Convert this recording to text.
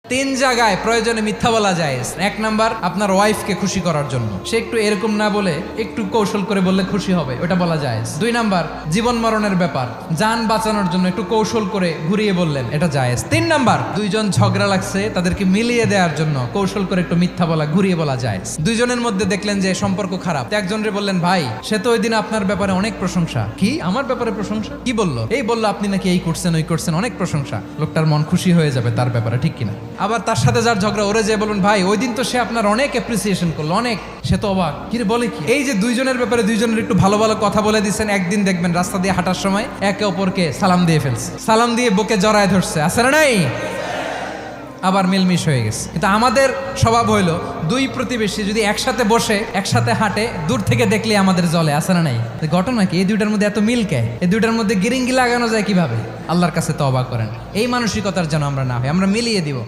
তিন জায়গায় প্রয়োজনে মিথ্যা বলা যায়। এক নাম্বার, আপনার ওয়াইফকে খুশি করার জন্য, সে একটু এরকম না বলে একটু কৌশল করে বললে খুশি হবে, ওটা বলা যায়। দুই নাম্বার, জীবন মরণের ব্যাপার, যান বাঁচানোর জন্য একটু কৌশল করে ঘুরিয়ে বললেন, এটা জায়েজ। তিন নাম্বার, দুইজন ঝগড়া লাগছে তাদেরকে মিলিয়ে দেওয়ার জন্য কৌশল করে একটু মিথ্যা বলা, ঘুরিয়ে বলা যায়। দুইজনের মধ্যে দেখলেন যে সম্পর্ক খারাপ, একজনরে বললেন, ভাই সে তো ওই দিন আপনার ব্যাপারে অনেক প্রশংসা। কি আমার ব্যাপারে প্রশংসা? কি বললো? এই বললো আপনি নাকি এই করছেন ওই করছেন, অনেক প্রশংসা। লোকটার মন খুশি হয়ে যাবে তার ব্যাপারে, ঠিক কিনা? আবার তার সাথে যার ঝগড়া, ওরে যে বলুন, ভাই ওই দিন তো সে আপনার অনেক অ্যাপ্রিসিয়েশন করলো, অনেক। সে তো অবাক, কি রে বলে কি? এই যে দুইজনের ব্যাপারে দুইজনের একটু ভালো ভালো কথা বলে দিচ্ছেন, একদিন দেখবেন রাস্তা দিয়ে হাঁটার সময় একে অপরকে সালাম দিয়ে ফেলছে, সালাম দিয়ে বুকে জড়ায় ধরছে, আছে না নাই? আবার মিলমিশ হয়ে গেছে। কিন্তু আমাদের স্বভাব হইলো, দুই প্রতিবেশী যদি একসাথে বসে একসাথে হাঁটে, দূর থেকে দেখলে আমাদের জ্বলে, আছে না নাই? ঘটনা কি? এই দুইটার মধ্যে এত মিল কে? এই দুইটার মধ্যে গিরিঙ্গি লাগানো যায় কিভাবে? আল্লাহর কাছে তওবা করেন, এই মানসিকতার যেন আমরা না হয়, আমরা মিলিয়ে দিব।